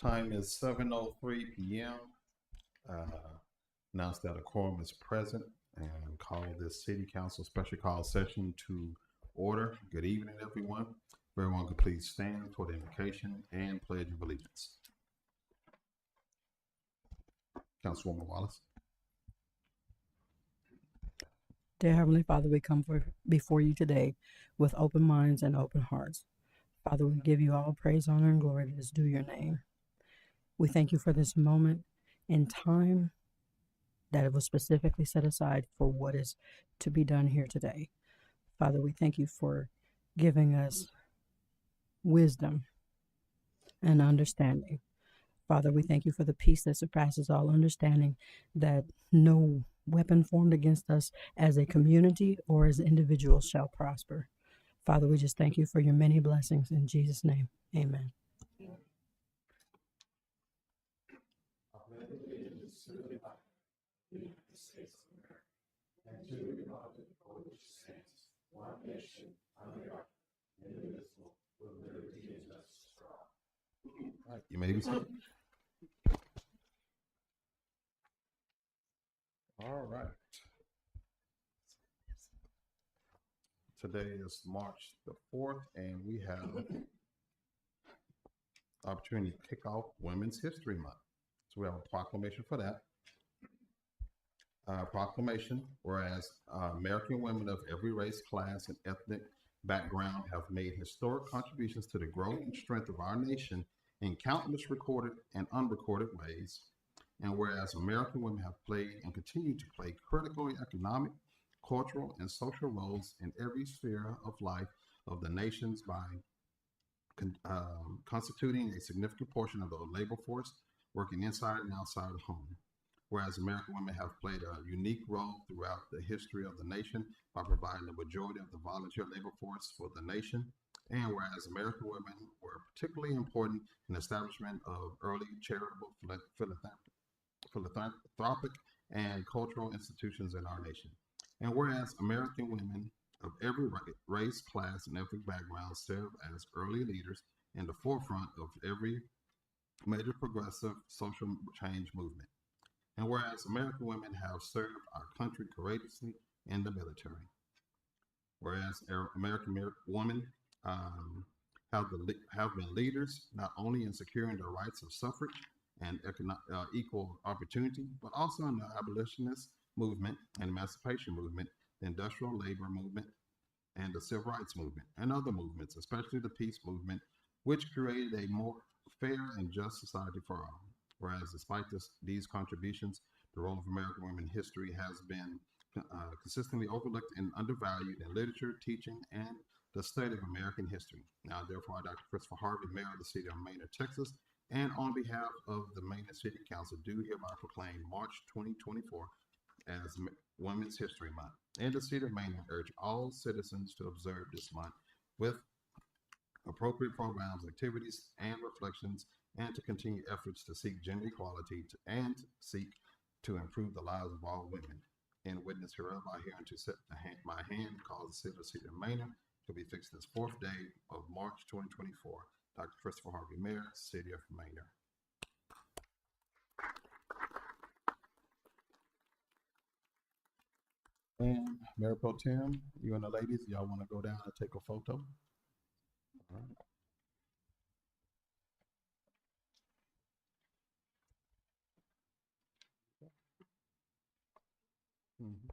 Time is 7:03 p.m. Announce that a quorum is present and call this city council special call session to order. Good evening, everyone. If everyone could please stand for the invocation and pledge of allegiance. Councilwoman Wallace. Dear Heavenly Father, we come before you today with open minds and open hearts. Father, we give you all praise, honor, and glory that is due your name. We thank you for this moment in time that it was specifically set aside for what is to be done here today. Father, we thank you for giving us wisdom and understanding. Father, we thank you for the peace that surpasses all understanding, that no weapon formed against us as a community or as individuals shall prosper. Father, we just thank you for your many blessings. In Jesus' name, amen. All right, you may be seated. All right. Today is March the 4th, and we have opportunity to kick off Women's History Month. So we have a proclamation for that. Proclamation, whereas American women of every race, class, and ethnic background have made historic contributions to the growth and strength of our nation in countless recorded and unrecorded ways. And whereas American women have played and continue to play critical economic, cultural, and social roles in every sphere of life of the nations by constituting a significant portion of the labor force working inside and outside the home. Whereas American women have played a unique role throughout the history of the nation by providing the majority of the volunteer labor force for the nation, and whereas American women were particularly important in the establishment of early charitable, philanthropic, and cultural institutions in our nation, and whereas American women of every race, class, and ethnic background serve as early leaders in the forefront of every major progressive social change movement. And whereas American women have served our country courageously in the military, whereas American women have been leaders not only in securing the rights of suffrage and equal opportunity, but also in the abolitionist movement and emancipation movement, the industrial labor movement, and the civil rights movement, and other movements, especially the peace movement, which created a more fair and just society for all. Whereas, despite these contributions, the role of American women in history has been consistently overlooked and undervalued in literature, teaching, and the study of American history. Now, therefore, Dr. Christopher Harvey, Mayor of the City of Maynard, Texas, and on behalf of the Maynard City Council, do hereby proclaim March 2024 as Women's History Month. And the City of Maynard urge all citizens to observe this month with appropriate programs, activities, and reflections, and to continue efforts to seek gender equality and seek to improve the lives of all women. In witness hereof, I hereinto set my hand, cause the city of Maynard to be fixed this 4th day of March 2024. Dr. Christopher Harvey, Mayor, City of Maynard. And Mayor Pro Tem, you and the ladies, y'all want to go down and take a photo? All right. Mm-hmm.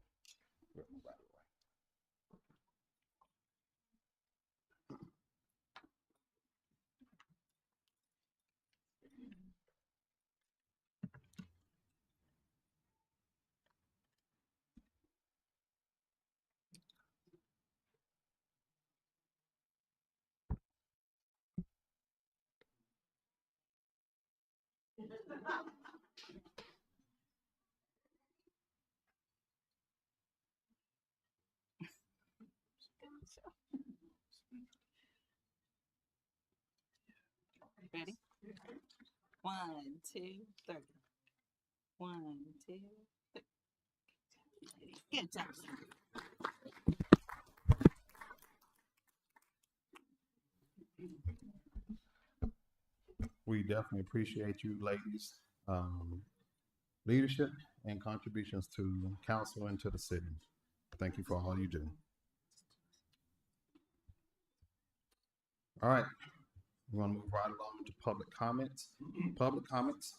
Ready? 1, 2, 3. 1, 2, 3. Good job. we definitely appreciate you ladies' leadership and contributions to council and to the city. Thank you for all you do. All right, we're gonna move right along to public comments. Public comments,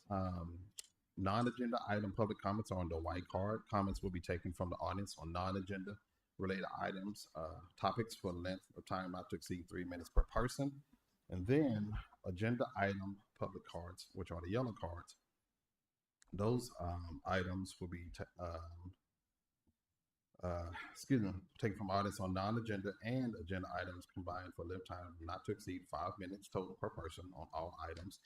non-agenda item public comments are on the white card. Comments will be taken from the audience on non-agenda related items, topics for the length of time not to exceed 3 minutes per person. And then agenda item public cards, which are the yellow cards. Those items will be taken from audience on non-agenda and agenda items combined for length time not to exceed 5 minutes total per person on all items,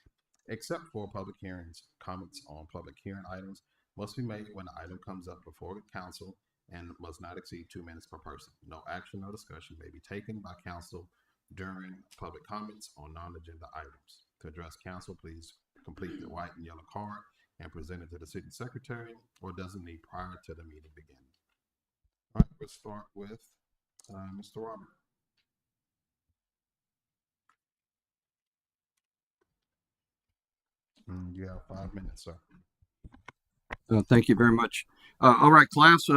except for public hearings. Comments on public hearing items must be made when the item comes up before the council and must not exceed 2 minutes per person. No action or discussion may be taken by council during public comments on non-agenda items. To address council, please complete the white and yellow card and present it to the city secretary or designee prior to the meeting beginning. All right, we'll start with Mr. Robert. You have 5 minutes, sir. Thank you very much. All right, class.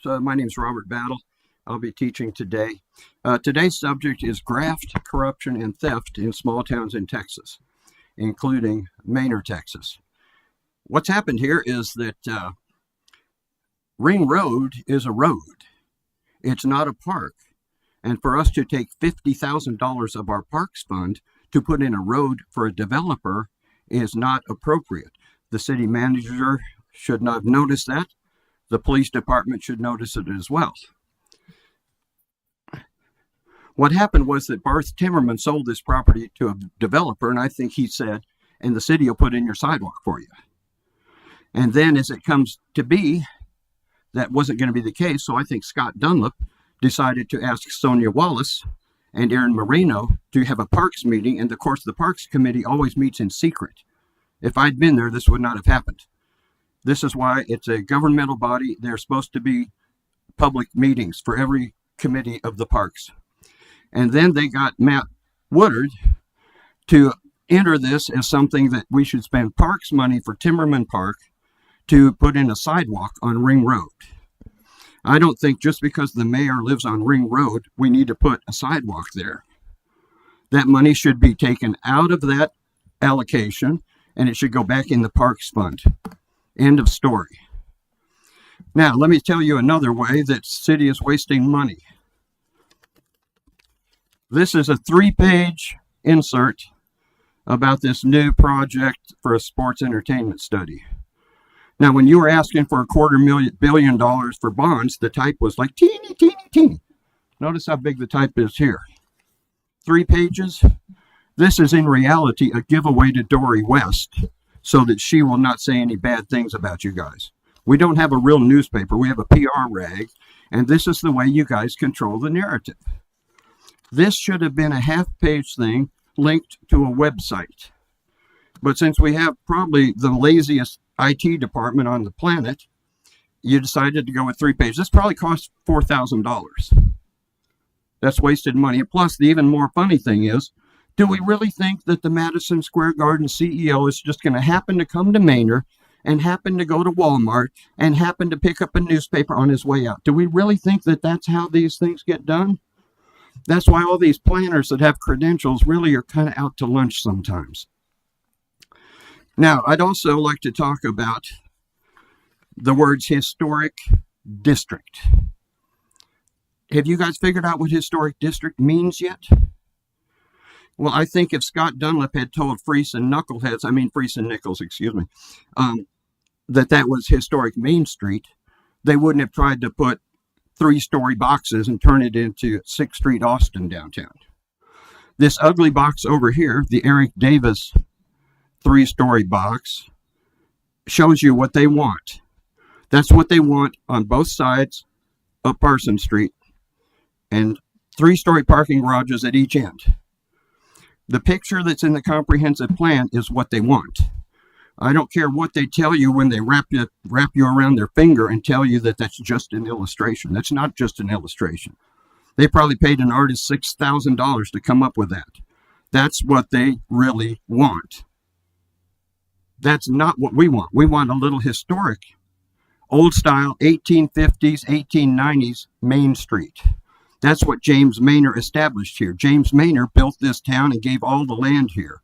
My name is Robert Battle. I'll be teaching today. Today's subject is graft, corruption, and theft in small towns in Texas, including Manor, Texas. What's happened here is that Ring Road is a road. It's not a park. And for us to take $50,000 of our parks fund to put in a road for a developer is not appropriate. The city manager should not have noticed that. The police department should notice it as well. What happened was that Barth Timmerman sold this property to a developer, and I think he said, and the city will put in your sidewalk for you. And then as it comes to be, that wasn't going to be the case, so I think Scott Dunlap decided to ask Sonia Wallace and Aaron Marino to have a parks meeting, and of course the Parks Committee always meets in secret. If I'd been there, this would not have happened. This is why it's a governmental body. There's supposed to be public meetings for every committee of the parks. And then they got Matt Woodard to enter this as something that we should spend parks money for Timmerman Park to put in a sidewalk on Ring Road. I don't think just because the mayor lives on Ring Road, we need to put a sidewalk there. That money should be taken out of that allocation and it should go back in the parks fund. End of story. Now, let me tell you another way that the city is wasting money. This is a 3-page insert about this new project for a sports entertainment study. Now, when you were asking for $250 million for bonds, the type was like teeny, teeny, teeny. Notice how big the type is here. 3 pages. This is in reality a giveaway to Dory West so that she will not say any bad things about you guys. We don't have a real newspaper. We have a PR rag, and this is the way you guys control the narrative. This should have been a half-page thing linked to a website. But since we have probably the laziest IT department on the planet, you decided to go with 3 pages. This probably cost $4,000. That's wasted money. Plus, the even more funny thing is, do we really think that the Madison Square Garden CEO is just going to happen to come to Manor and happen to go to Walmart and happen to pick up a newspaper on his way out? Do we really think that that's how these things get done? That's why all these planners that have credentials really are kind of out to lunch sometimes. Now, I'd also like to talk about the words historic district. Have you guys figured out what historic district means yet? Well, I think if Scott Dunlap had told Freese and Nichols, that was historic Main Street, they wouldn't have tried to put 3-story boxes and turn it into 6th Street Austin downtown. This ugly box over here, the Eric Davis 3-story box, shows you what they want. That's what they want on both sides of Parsons Street, and 3-story parking garages at each end. The picture that's in the comprehensive plan is what they want. I don't care what they tell you when they wrap you around their finger and tell you that that's just an illustration. That's not just an illustration. They probably paid an artist $6,000 to come up with that. That's what they really want. That's not what we want. We want a little historic, old style 1850s, 1890s Main Street. That's what James Maynard established here. James Maynard built this town and gave all the land here.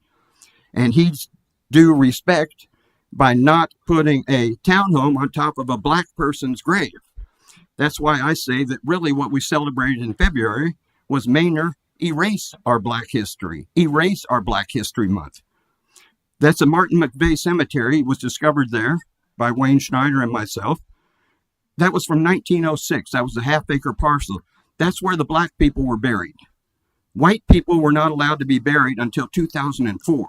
And he's due respect by not putting a townhome on top of a black person's grave. That's why I say that really what we celebrated in February was Maynard erase our black history, erase our Black History Month. That's a Martin McVeigh Cemetery. It was discovered there by Wayne Schneider and myself. That was from 1906. That was a half-acre parcel. That's where the black people were buried. White people were not allowed to be buried until 2004.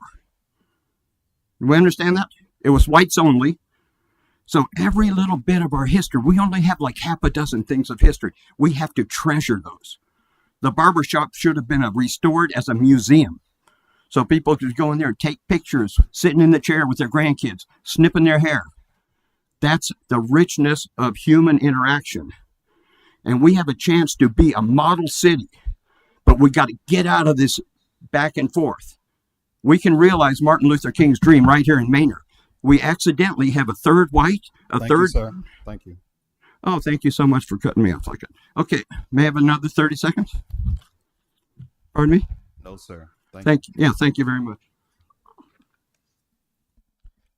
Do we understand that? It was whites only. So every little bit of our history, we only have like half a dozen things of history. We have to treasure those. The barbershop should have been restored as a museum. So people could go in there and take pictures, sitting in the chair with their grandkids, snipping their hair. That's the richness of human interaction. And we have a chance to be a model city, but we got to get out of this back and forth. We can realize Martin Luther King's dream right here in Maynard. We accidentally have a third white, Thank you, sir. Thank you. Oh, thank you so much for cutting me off like that. Okay, may I have another 30 seconds? Pardon me? No, sir. Thank you. Yeah, thank you very much.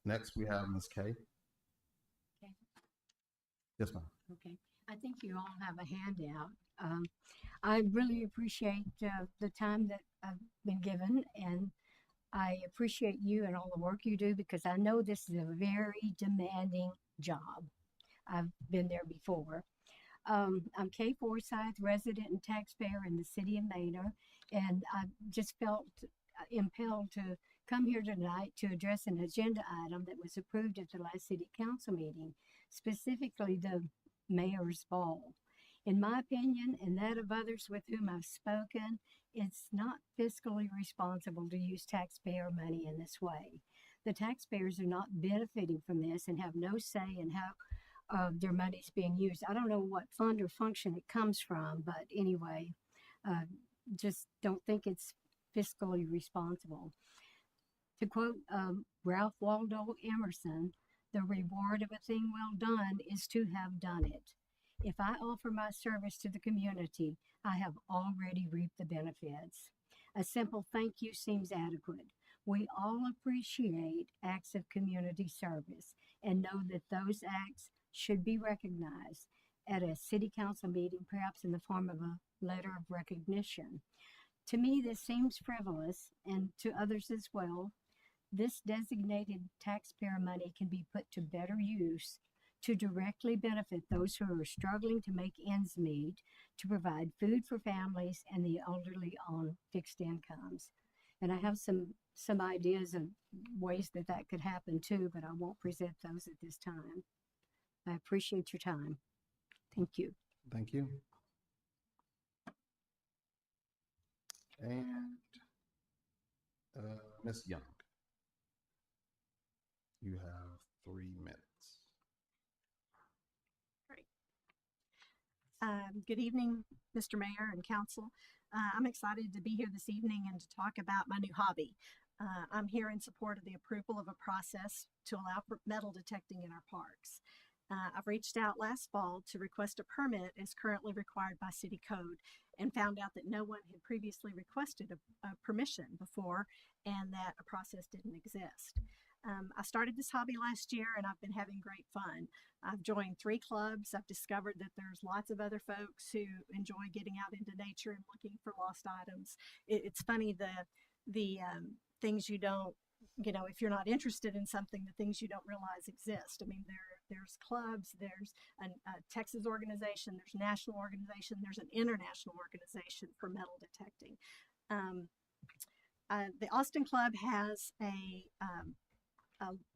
Next, we have Ms. Kay. Okay. Yes, ma'am. Okay, I think you all have a handout. I really appreciate the time that I've been given, and I appreciate you and all the work you do, because I know this is a very demanding job. I've been there before. I'm Kay Forsyth, resident and taxpayer in the city of Maynard, and I just felt impelled to come here tonight to address an agenda item that was approved at the last city council meeting, specifically the mayor's ball. In my opinion, and that of others with whom I've spoken, it's not fiscally responsible to use taxpayer money in this way. The taxpayers are not benefiting from this and have no say in how their money is being used. I don't know what fund or function it comes from, but anyway, just don't think it's fiscally responsible. To quote Ralph Waldo Emerson, the reward of a thing well done is to have done it. If I offer my service to the community, I have already reaped the benefits. A simple thank you seems adequate. We all appreciate acts of community service and know that those acts should be recognized at a city council meeting, perhaps in the form of a letter of recognition. To me, this seems frivolous, and to others as well. This designated taxpayer money can be put to better use to directly benefit those who are struggling to make ends meet, to provide food for families and the elderly on fixed incomes. And I have some ideas of ways that that could happen too, but I won't present those at this time. I appreciate your time. Thank you. Thank you. And Ms. Young, you have 3 minutes. Good evening, Mr. Mayor and Council. I'm excited to be here this evening and to talk about my new hobby. I'm here in support of the approval of a process to allow for metal detecting in our parks. I've reached out last fall to request a permit as currently required by city code, and found out that no one had previously requested a permission before, and that a process didn't exist. I started this hobby last year, and I've been having great fun. I've joined 3 clubs. I've discovered that there's lots of other folks who enjoy getting out into nature and looking for lost items. It's funny, the things you don't, if you're not interested in something, the things you don't realize exist. I mean, there's clubs, there's a Texas organization, there's a national organization, there's an international organization for metal detecting. The Austin Club has a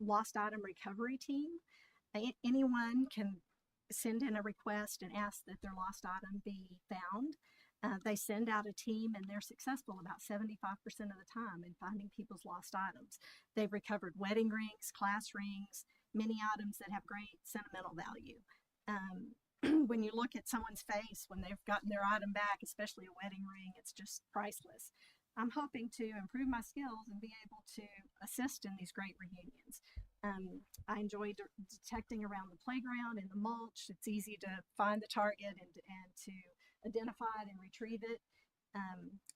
lost item recovery team. Anyone can send in a request and ask that their lost item be found. They send out a team, and they're successful about 75% of the time in finding people's lost items. They've recovered wedding rings, class rings, many items that have great sentimental value. When you look at someone's face when they've gotten their item back, especially a wedding ring, it's just priceless. I'm hoping to improve my skills and be able to assist in these great reunions. I enjoy detecting around the playground and the mulch. It's easy to find the target and to identify it and retrieve it.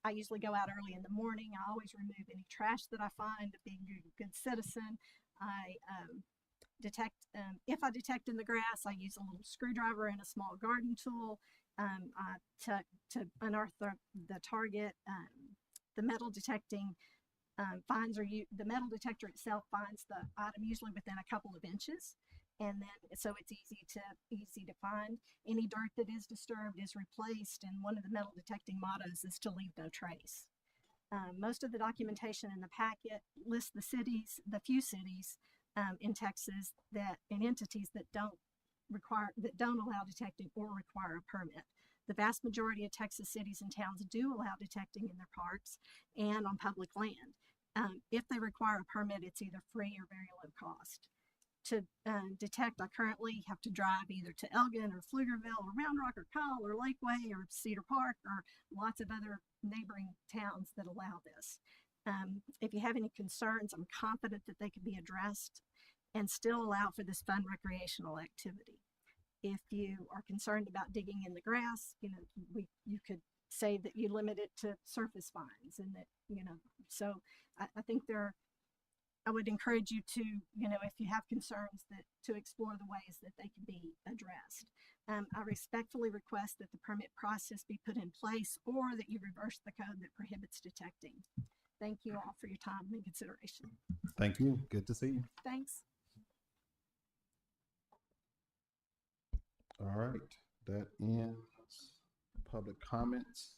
I usually go out early in the morning. I always remove any trash that I find, being a good citizen. I detect, if I detect in the grass, I use a little screwdriver and a small garden tool to unearth the target. The metal detecting the metal detector itself finds the item usually within a couple of inches, and then so it's easy to find. Any dirt that is disturbed is replaced, and one of the metal detecting mottos is to leave no trace. Most of the documentation in the packet lists the few cities in Texas and entities that don't allow detecting or require a permit. The vast majority of Texas cities and towns do allow detecting in their parks and on public land. If they require a permit, it's either free or very low cost. To detect, I currently have to drive either to Elgin or Pflugerville or Round Rock or Kyle or Lakeway or Cedar Park or lots of other neighboring towns that allow this. If you have any concerns, I'm confident that they can be addressed and still allow for this fun recreational activity. If you are concerned about digging in the grass, you could say that you limit it to surface fines, and that, so I think I would encourage you to, if you have concerns, to explore the ways that they can be addressed. I respectfully request that the permit process be put in place, or that you reverse the code that prohibits detecting. Thank you all for your time and consideration. Thank you. Good to see you. Thanks. All right, that ends public comments.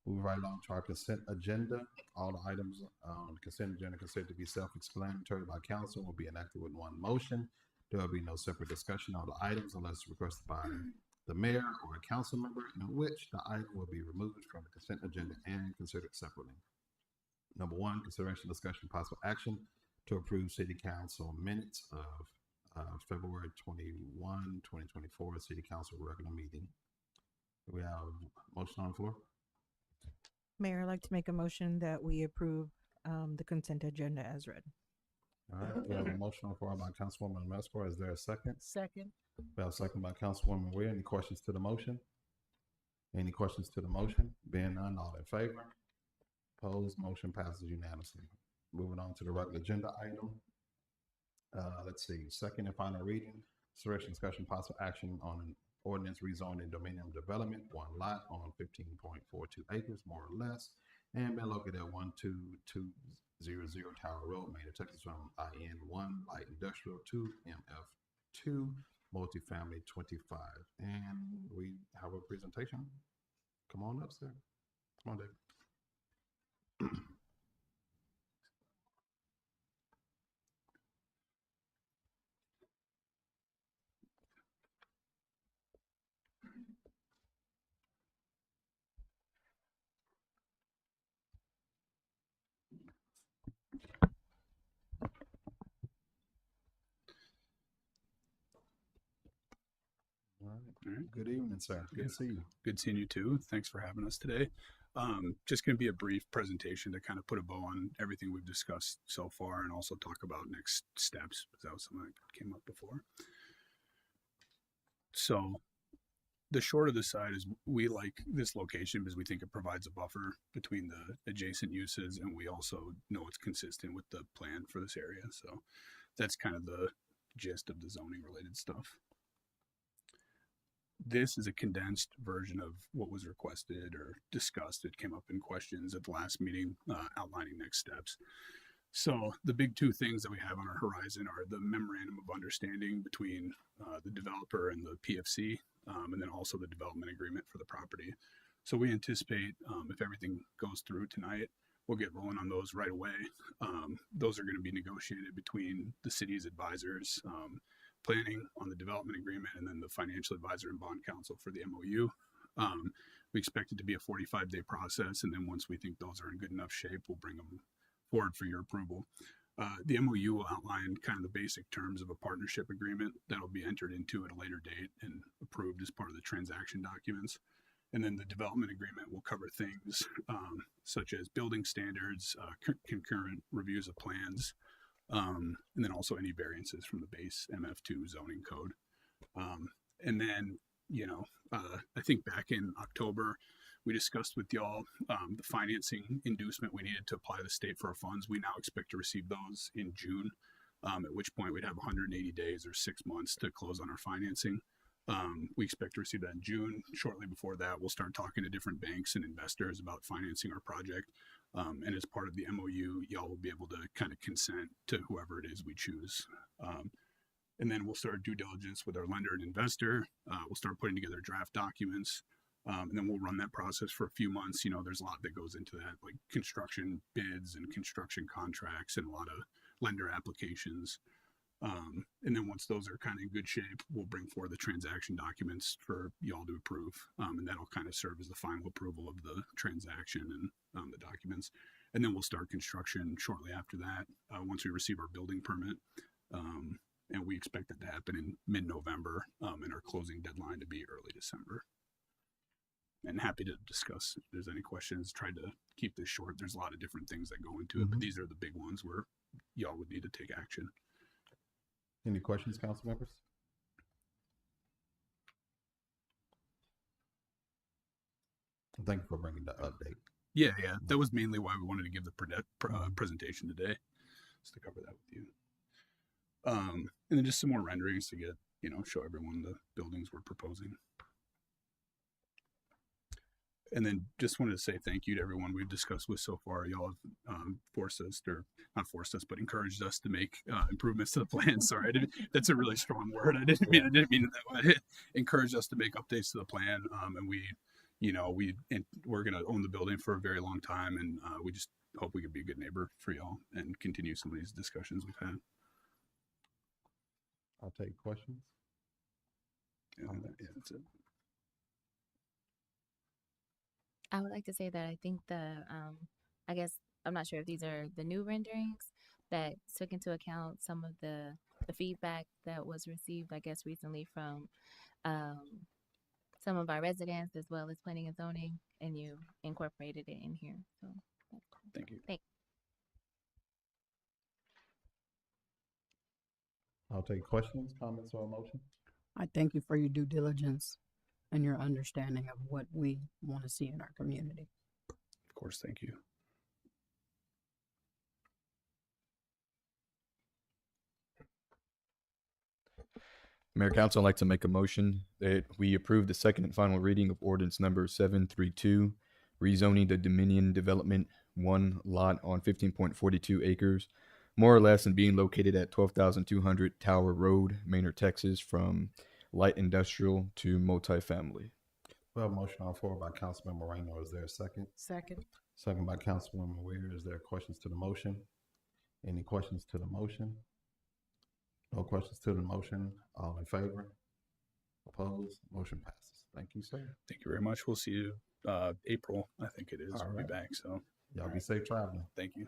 Move right along to our consent agenda. All the items on the consent agenda considered to be self-explanatory by council will be enacted with one motion. There will be no separate discussion on the items unless requested by the mayor or a council member, in which the item will be removed from the consent agenda and considered separately. Number one, consideration, discussion, possible action to approve city council minutes of February 21, 2024 city council regular meeting. Do we have a motion on the floor? Mayor, I'd like to make a motion that we approve the consent agenda as read. All right, we have a motion on the floor by Councilwoman Mescore. Is there a second? Second. We have a second by Councilwoman Weir. Any questions to the motion? Any questions to the motion? Being none, all in favor? Opposed, motion passes unanimously. Moving on to the regular agenda item. Let's see, second and final reading, consideration, discussion, possible action on an ordinance rezoning Dominion Development, one lot on 15.42 acres, more or less, and been located at 12200 Tower Road, Main, Texas, from IN1 Light Industrial to MF2 Multifamily 25. And we have a presentation. Come on up, sir. Come on, David. All right. Good evening, sir. Good to see you. Good seeing you too. Thanks for having us today. Just going to be a brief presentation to kind of put a bow on everything we've discussed so far, and also talk about next steps, because that was something that came up before. So the short of the side is we like this location because we think it provides a buffer between the adjacent uses, and we also know it's consistent with the plan for this area. So that's kind of the gist of the zoning related stuff. This is a condensed version of what was requested or discussed. It came up in questions at the last meeting, outlining next steps. So the big two things that we have on our horizon are the memorandum of understanding between the developer and the PFC, and then also the development agreement for the property. So we anticipate, if everything goes through tonight, we'll get rolling on those right away. Those are going to be negotiated between the city's advisors, planning on the development agreement, and then the financial advisor and bond counsel for the MOU. We expect it to be a 45-day process, and then once we think those are in good enough shape, we'll bring them forward for your approval. The MOU will outline kind of the basic terms of a partnership agreement that will be entered into at a later date and approved as part of the transaction documents. And then the development agreement will cover things such as building standards, concurrent reviews of plans, And then also any variances from the base MF2 zoning code. And then, I think back in October, we discussed with y'all the financing inducement we needed to apply to the state for our funds. We now expect to receive those in June, at which point we'd have 180 days or 6 months to close on our financing. We expect to receive that in June. Shortly before that, we'll start talking to different banks and investors about financing our project. And as part of the MOU, y'all will be able to kind of consent to whoever it is we choose. And then we'll start due diligence with our lender and investor. We'll start putting together draft documents. And then we'll run that process for a few months. There's a lot that goes into that, like construction bids and construction contracts and a lot of lender applications. And then once those are kind of in good shape, we'll bring forward the transaction documents for y'all to approve. And that'll kind of serve as the final approval of the transaction and the documents. And then we'll start construction shortly after that, once we receive our building permit. And we expect that to happen in mid-November, and our closing deadline to be early December. And happy to discuss if there's any questions. Tried to keep this short. There's a lot of different things that go into it, but these are the big ones where y'all would need to take action. Any questions, council members? Thank you for bringing the update. Yeah. That was mainly why we wanted to give the presentation today, just to cover that with you. And then just some more renderings to get, show everyone the buildings we're proposing. And then just wanted to say thank you to everyone we've discussed with so far. Y'all have encouraged us to make improvements to the plan. Sorry, that's a really strong word. I didn't mean it that way. Encouraged us to make updates to the plan. And we're going to own the building for a very long time. And we just hope we can be a good neighbor for y'all and continue some of these discussions we've had. I'll take questions. Yeah, that's it. I would like to say that I think I guess, I'm not sure if these are the new renderings that took into account some of the feedback that was received, I guess, recently from some of our residents as well as planning and zoning, and you incorporated it in here. So that's cool. Thank you. Thanks. I'll take questions, comments, or a motion. I thank you for your due diligence and your understanding of what we want to see in our community. Of course, thank you. Mayor, Council, I'd like to make a motion that we approve the second and final reading of ordinance number 732, rezoning the Dominion Development 1 lot on 15.42 acres, more or less, and being located at 12,200 Tower Road, Manor, Texas, from light industrial to multifamily. Well, motion on the floor by Councilman Moreno. Is there a second? Second. Second by Councilwoman Weir. Is there questions to the motion? Any questions to the motion? No questions to the motion. All in favor? Opposed? Motion passes. Thank you, sir. Thank you very much. We'll see you April, I think it is. All We'll right. be back. So Y'all be safe traveling. thank you.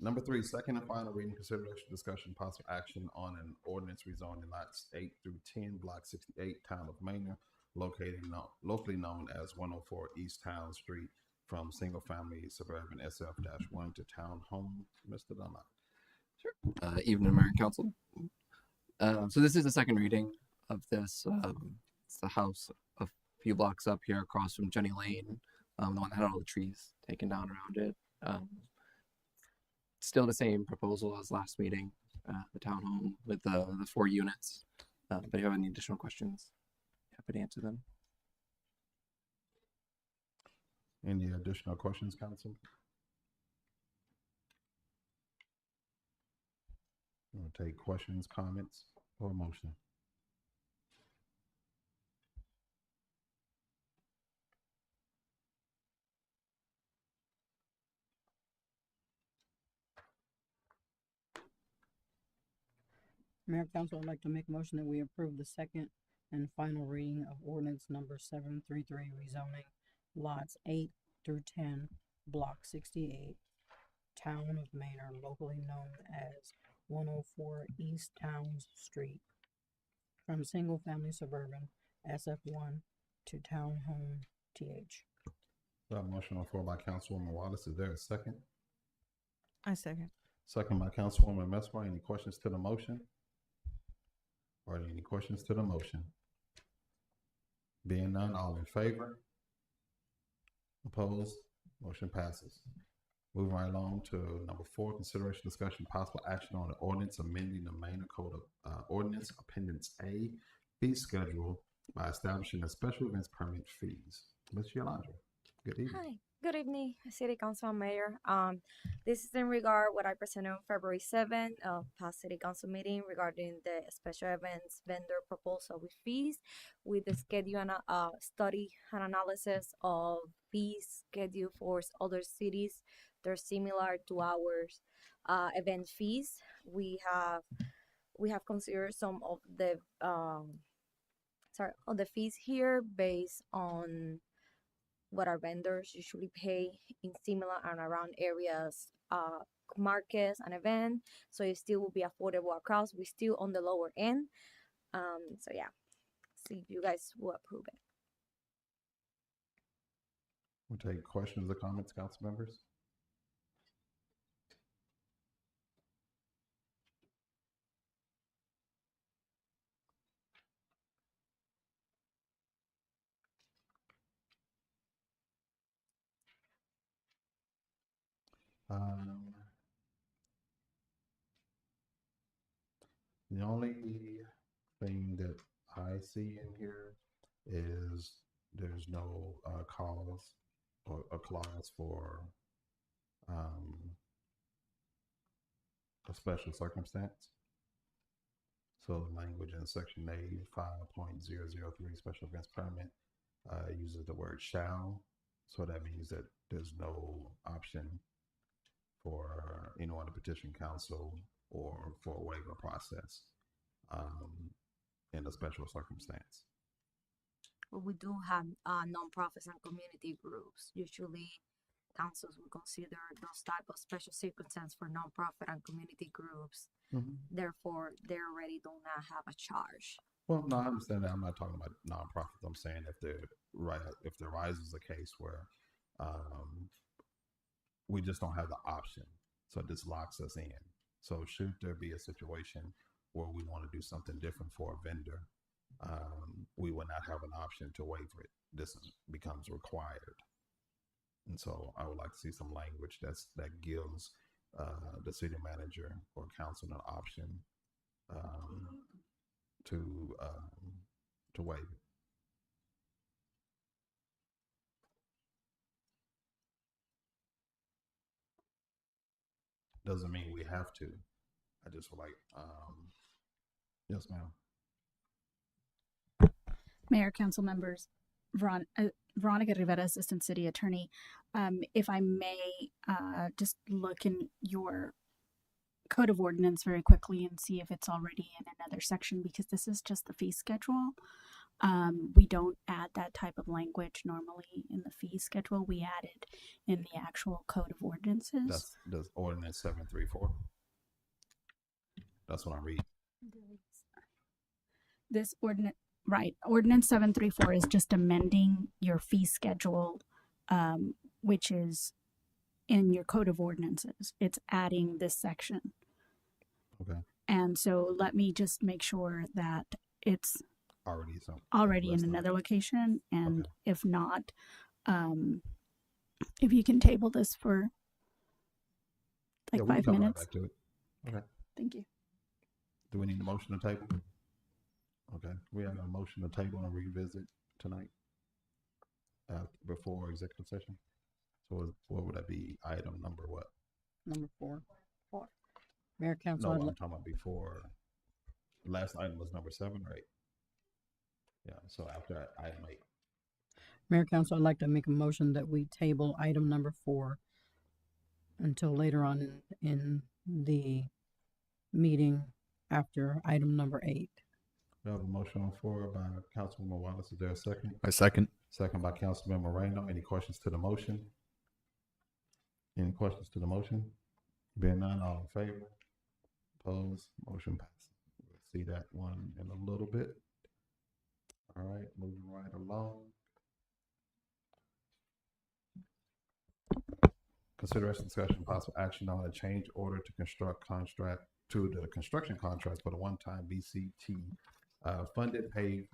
Number 3, second and final reading, consideration, discussion, possible action on an ordinance rezoning lots 8 through 10, block 68, town of Manor, locally known as 104 East Town Street, from single family suburban SF-1 to townhome. Mr. Dunlop. Evening, Mayor and Council. So this is the second reading of this. It's the house a few blocks up here across from Jenny Lane, the one that had all the trees taken down around it. Still the same proposal as last meeting, the townhome with the 4 units. But if you have any additional questions, happy to answer them. Any additional questions, council? We'll take questions, comments, or motion. Mayor, Council, I'd like to make a motion that we approve the second and final reading of ordinance number 733, rezoning lots 8 through 10, block 68, town of Manor, locally known as 104 East Towns Street, from single family suburban SF1 to townhome TH. Motion on the floor by Councilwoman Wallace. Is there a second? I second. Second by Councilwoman Mesmer. Any questions to the motion? Or any questions to the motion? Being none, all in favor? Opposed? Motion passes. Moving right along to number 4, consideration, discussion, possible action on the ordinance amending the Manor Code of Ordinance Appendix A fee schedule by establishing a special events permit fees. Ms. Yolanda, good evening. Hi, good evening, City Council and Mayor. This is in regard what I presented on February 7th, past City Council meeting regarding the special events vendor proposal with fees, with the schedule and study and analysis of fees schedule for other cities. They're similar to ours event fees. We have considered some of the fees here based on what our vendors usually pay in similar and around areas, markets and event. So it still will be affordable across. We're still on the lower end. So yeah, see if you guys will approve it. We'll take questions or comments, council members. The only thing that I see in here is there's no cause or a clause for a special circumstance. So the language in section A 5.003 special events permit uses the word shall. So that means that there's no option for anyone to petition council or for a waiver process in a special circumstance. Well, we do have nonprofits and community groups. Usually councils will consider those type of special circumstances for nonprofit and community groups. Therefore, they already do not have a charge. Well, no, I understand that. I'm not talking about nonprofits. I'm saying if there arises a case where we just don't have the option, so this locks us in. So should there be a situation where we want to do something different for a vendor, we will not have an option to waiver it. This becomes required. And so I would like to see some language that gives the city manager or council an option to waive it. Doesn't mean we have to. I just would like, yes, ma'am. Mayor, council members, Veronica Rivera, Assistant City Attorney. If I may just look in your code of ordinance very quickly and see if it's already in another section, because this is just the fee schedule. We don't add that type of language normally in the fee schedule. We add it in the actual code of ordinances. That's ordinance 734. That's what I'm reading. This ordinance, right? Ordinance 734 is just amending your fee schedule, which is in your code of ordinances. It's adding this section. Okay. And so let me just make sure that it's already in another location, and if not, if you can table this for like 5 minutes. Right back to it. Okay. Thank you. Do we need a motion to table? Okay, we have a motion to table and revisit tonight before executive session. So what would that be? Item number what? Number 4. Mayor, council. No, I'm talking about before. Last item was number 7 or 8. Yeah, so after item 8. Mayor, council, I'd like to make a motion that we table item number 4 until later on in the meeting after item number 8. We have a motion on the floor by Councilwoman Wallace. Is there a second? I second. Second by Councilman Moreno. Any questions to the motion? Any questions to the motion? Being none, all in favor? Opposed? Motion passes. We'll see that one in a little bit. All right, moving right along. Consideration, discussion, and possible action on a change order to the construction contract for the one-time BCT funded paving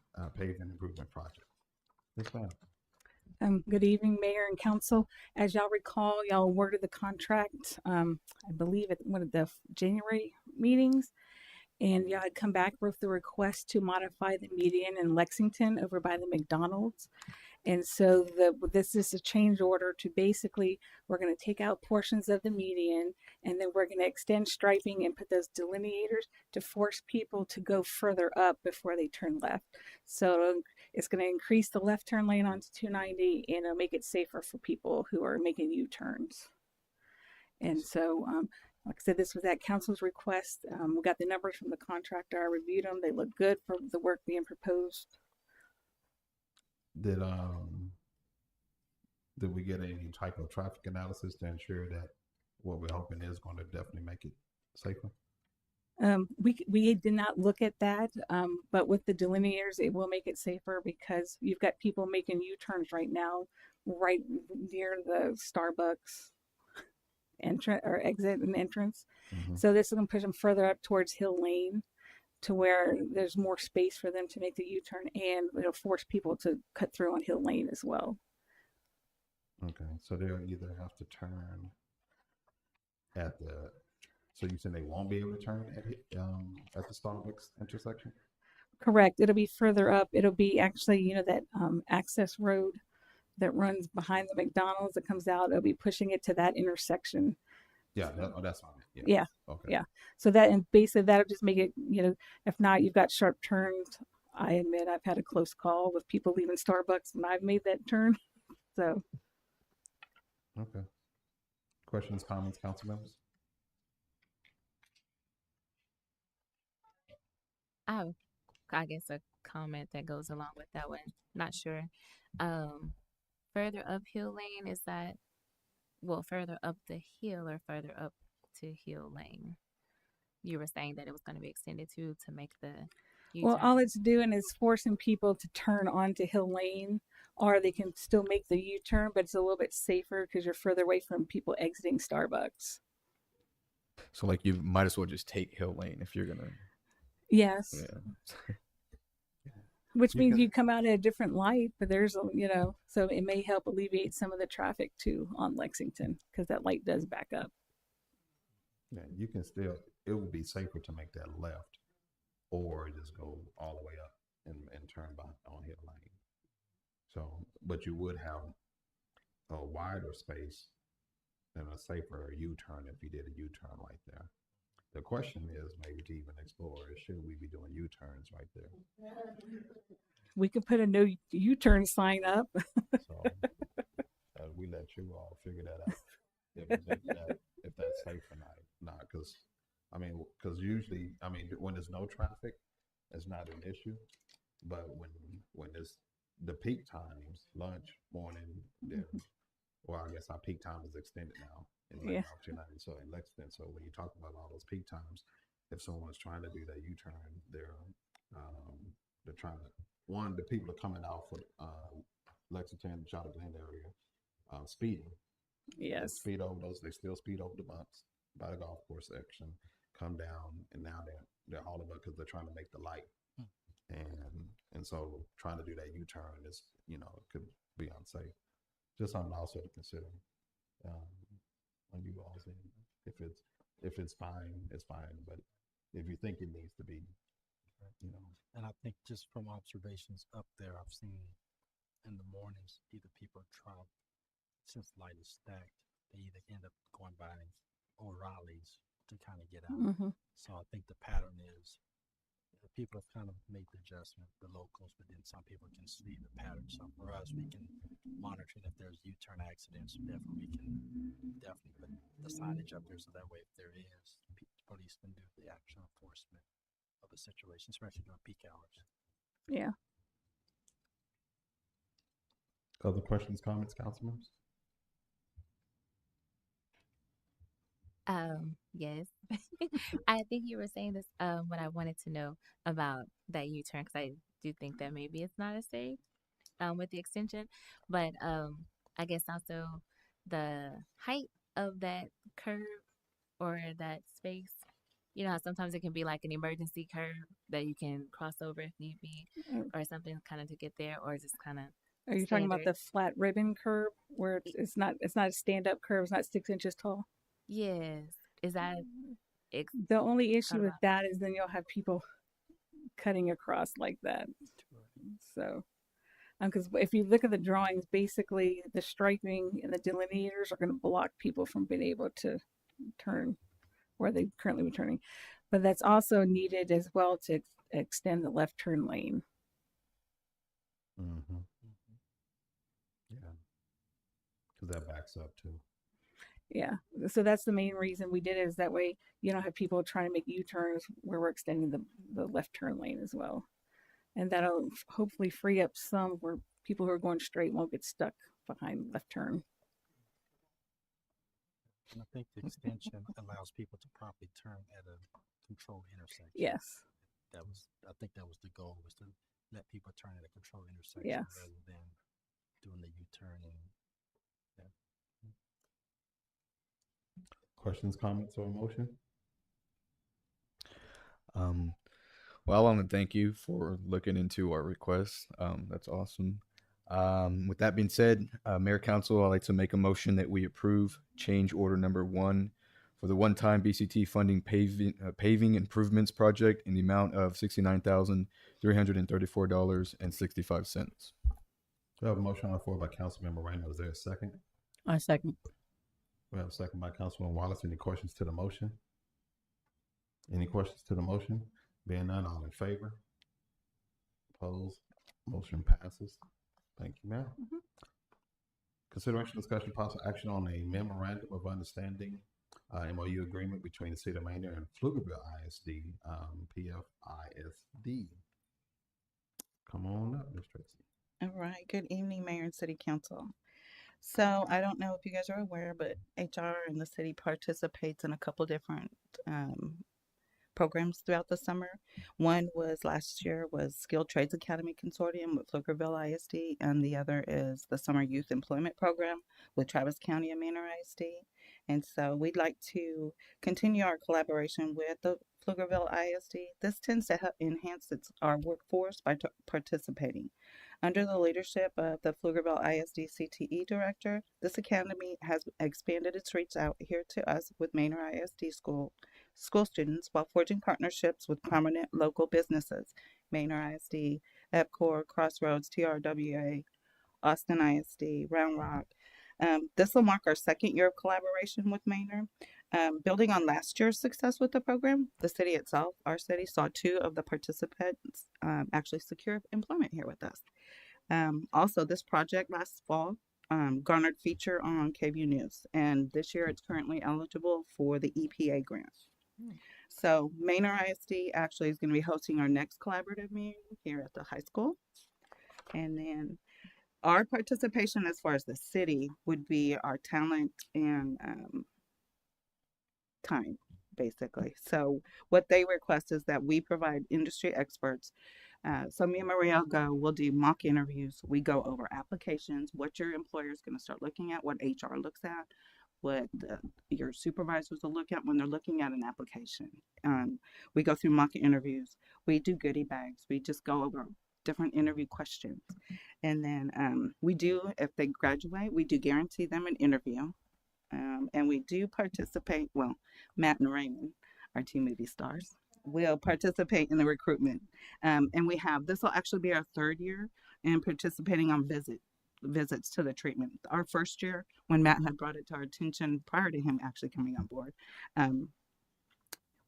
improvement project. Yes, ma'am. Good evening, Mayor and Council. As y'all recall, y'all awarded the contract, I believe at one of the January meetings, and y'all had come back with the request to modify the median in Lexington over by the McDonald's. And so this is a change order to basically, we're going to take out portions of the median, and then we're going to extend striping and put those delineators to force people to go further up before they turn left. So it's going to increase the left turn lane onto 290, and it'll make it safer for people who are making U-turns. And so, like I said, this was at council's request. We got the numbers from the contractor. I reviewed them. They look good for the work being proposed. Did we get any type of traffic analysis to ensure that what we're hoping is going to definitely make it safer? We did not look at that, but with the delineators, it will make it safer because you've got people making U-turns right now, right near the Starbucks entrance or exit and entrance. Mm-hmm. So this is going to push them further up towards Hill Lane, to where there's more space for them to make the U-turn, and it'll force people to cut through on Hill Lane as well. Okay, so they'll either have to turn at the. So you said they won't be able to turn at the Starbucks intersection? Correct. It'll be further up. It'll be actually, that access road that runs behind the McDonald's that comes out. It'll be pushing it to that intersection. Yeah, that's fine. Yeah. Okay. Yeah. So that, and basically that'll just make it, if not, you've got sharp turns. I admit I've had a close call with people leaving Starbucks when I've made that turn. So. Okay. Questions, comments, council members? Oh, I guess a comment that goes along with that one. Not sure. Further up Hill Lane, is that, further up the hill or further up to Hill Lane? You were saying that it was going to be extended to make the U-turn. Well, all it's doing is forcing people to turn onto Hill Lane, or they can still make the U-turn, but it's a little bit safer because you're further away from people exiting Starbucks. So like you might as well just take Hill Lane if you're gonna. Yes. Yeah. Which means you come out at a different light, but there's so it may help alleviate some of the traffic too on Lexington because that light does back up. Yeah, you can still. It would be safer to make that left, or just go all the way up and turn back on Hill Lane. So, but you would have a wider space and a safer U-turn if you did a U-turn right there. The question is maybe to even explore is, should we be doing U-turns right there? We could put a no U-turn sign up. So we let you all figure that out. If that's safe or not, because usually, when there's no traffic, it's not an issue. But when there's the peak times, lunch, morning, well, I guess our peak time is extended now. So in Lexington, so when you talk about all those peak times, if someone's trying to do that U-turn, they're trying to, the people are coming out for Lexington, Charlotte Glen area, speeding. Yes. Speed over those. They still speed over the bumps by the golf course section, come down, and now they're all about because they're trying to make the light, and so trying to do that U-turn is could be unsafe. Just something also to consider. When you all say if it's fine, it's fine. But if you think it needs to be, And I think just from observations up there, I've seen in the mornings either people travel since the light is stacked, they either end up going by O'Reilly's to kind of get out. Mm-hmm. So I think the pattern is people have kind of made the adjustment, the locals, but then some people can see the pattern. So for us, we can monitor if there's U-turn accidents. Definitely, we can put the signage up there so that way if there is, police can do the actual enforcement of the situation, especially during peak hours. Yeah. Other questions, comments, council members? Yes. I think you were saying this what I wanted to know about that U-turn, because I do think that maybe it's not as safe with the extension, but I guess also the height of that curb or that space? You know how sometimes it can be like an emergency curb that you can cross over if need be, or something kind of to get there, or just kind of Are you talking about the flat ribbon curb where it's not a stand up curb, it's not 6 inches tall? Yes. Is that The only issue thought with about? that is then you'll have people cutting across like that. So, because if you look at the drawings, basically the striping and the delineators are going to block people from being able to turn where they currently be turning. But that's also needed as well to extend the left turn lane. Mm-hmm. Yeah, because that backs up too. Yeah, so that's the main reason we did it, is that way you don't have people trying to make U-turns where we're extending the left turn lane as well. And that'll hopefully free up some where people who are going straight won't get stuck behind left turn. And I think the extension allows people to properly turn at a controlled intersection. Yes. I think that was the goal, was to let people turn at a controlled intersection Yes. rather than doing the U-turn and Questions, comments, or motion? Well, I want to thank you for looking into our request. That's awesome. With that being said, Mayor Council, I'd like to make a motion that we approve change order number 1 for the one-time BCT funding paving improvements project in the amount of $69,334.65. We have a motion on the floor by Councilmember Randall. Is there a second? I second. We have a second by Councilman Wallace. Any questions to the motion? Any questions to the motion? Being none, all in favor? Opposed? Motion passes. Thank you, ma'am. Consideration, discussion, possible action on a memorandum of understanding, MOU agreement between the City of Maynard and Pflugerville ISD, PFISD. Come on up, Ms. Tracy. All right. Good evening, Mayor and City Council. So I don't know if you guys are aware, but HR and the city participates in a couple different programs throughout the summer. One was last year was Skilled Trades Academy Consortium with Pflugerville ISD, and the other is the Summer Youth Employment Program with Travis County and Maynard ISD. And so we'd like to continue our collaboration with the Pflugerville ISD. This tends to help enhance our workforce by participating. Under the leadership of the Pflugerville ISD CTE director, this academy has expanded its reach out here to us with Maynard ISD school students while forging partnerships with prominent local businesses, Maynard ISD, EPCOR, Crossroads, TRWA, Austin ISD, Round Rock. This will mark our second year of collaboration with Maynard. Building on last year's success with the program, the city itself, our city, saw 2 of the participants actually secure employment here with us. Also, this project last fall garnered feature on KVUE News, and this year it's currently eligible for the EPA grant. So Maynard ISD actually is going to be hosting our next collaborative meeting here at the high school. And then our participation as far as the city would be our talent and time, basically. So what they request is that we provide industry experts. So me and Maria we'll do mock interviews. We go over applications, what your employer is going to start looking at, what HR looks at, what your supervisors will look at when they're looking at an application. We go through mock interviews. We do goodie bags. We just go over different interview questions. And then we do, if they graduate, we do guarantee them an interview. And we do participate, well, Matt and Raymond, our 2 movie stars, will participate in the recruitment. And this will actually be our 3rd year in participating on visits to the treatment. Our first year, when Matt had brought it to our attention prior to him actually coming on board,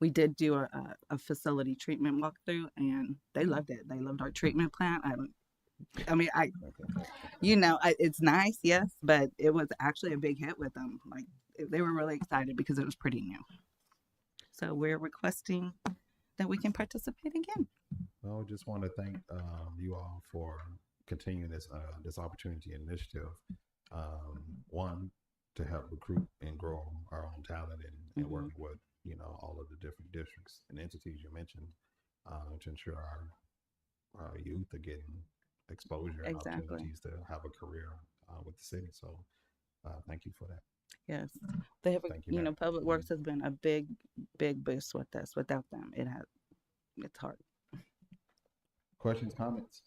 we did do a facility treatment walkthrough, and they loved it. They loved our treatment plant. It's nice, yes, but it was actually a big hit with them. Like, they were really excited because it was pretty new. So we're requesting that we can participate again. Well, just want to thank you all for continuing this opportunity initiative. One, to help recruit and grow our own talent and working with all of the different districts and entities you mentioned to ensure our youth are getting exposure and opportunities to have a career with the city. So thank you for that. Yes, they have. Thank you, You know, ma'am. Public Works has been a big boost with us. Without them, it's hard. Questions, comments?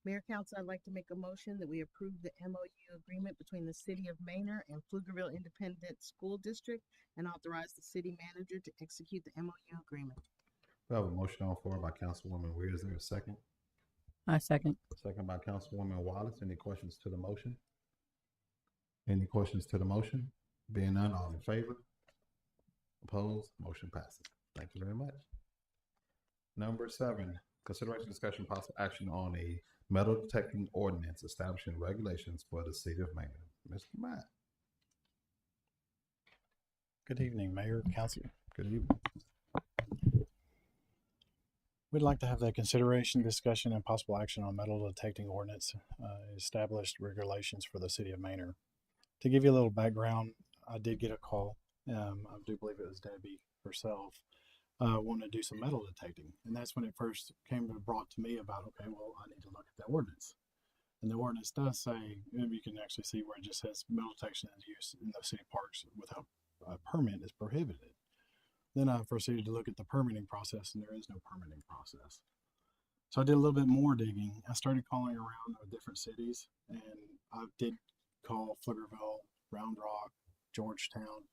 Mayor Council, I'd like to make a motion that we approve the MOU agreement between the City of Manor and Pflugerville Independent School District and authorize the city manager to execute the MOU agreement. We have a motion on the floor by Councilwoman Weir. Is there a second? I second. Second by Councilwoman Wallace. Any questions to the motion? Any questions to the motion? Being none, all in favor? Opposed? Motion passes. Thank you very much. Number 7, consideration, discussion, possible action on a metal detecting ordinance establishing regulations for the city of Manor. Mr. Matt. Good evening, Mayor, Council. Good evening. We'd like to have that consideration, discussion, and possible action on metal detecting ordinance, established regulations for the city of Manor. To give you a little background, I did get a call. I do believe it was Debbie herself, wanting to do some metal detecting. And that's when it first brought to me about, okay, well, I need to look at that ordinance. And the ordinance does say, and you can actually see where it just says metal detection is used in the city parks without a permit is prohibited. Then I proceeded to look at the permitting process, and there is no permitting process. So I did a little bit more digging. I started calling around with different cities, and I did call Pflugerville, Round Rock, Georgetown.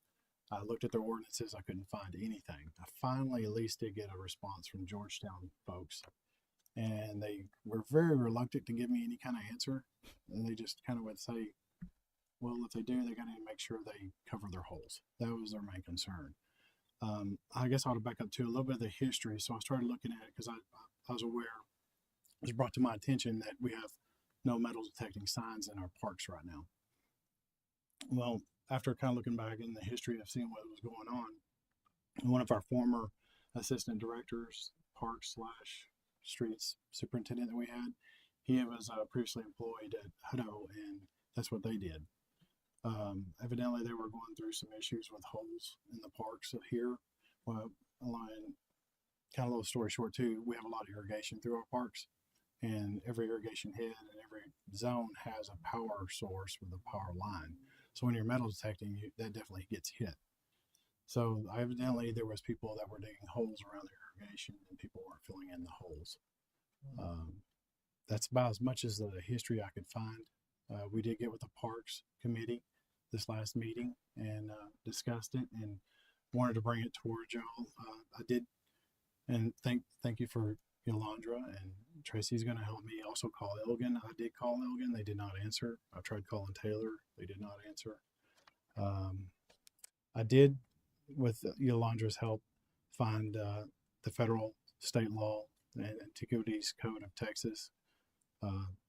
I looked at their ordinances. I couldn't find anything. I finally at least did get a response from Georgetown folks, and they were very reluctant to give me any kind of answer. And they just kind of would say, well, if they do, they got to make sure they cover their holes. That was their main concern. I guess I ought to back up to a little bit of the history. So I started looking at it because I was aware, it was brought to my attention that we have no metal detecting signs in our parks right now. Well, after kind of looking back in the history of seeing what was going on, one of our former assistant directors, parks / streets superintendent that we had, he was previously employed at Hutto, and that's what they did. Evidently, they were going through some issues with holes in the parks here. Well, kind of a little story short too, we have a lot of irrigation through our parks, and every irrigation head and every zone has a power source with a power line. So when you're metal detecting, that definitely gets hit. So evidently, there was people that were digging holes around the irrigation, and people weren't filling in the holes. That's about as much as the history I could find. We did get with the Parks Committee this last meeting and discussed it and wanted to bring it towards y'all. I did, and thank you for Yolandra, and Tracy's going to help me also call Elgin. I did call Elgin. They did not answer. I tried calling Taylor. They did not answer. I did, with Yolandra's help, find the federal state law and Antiquities Code of Texas,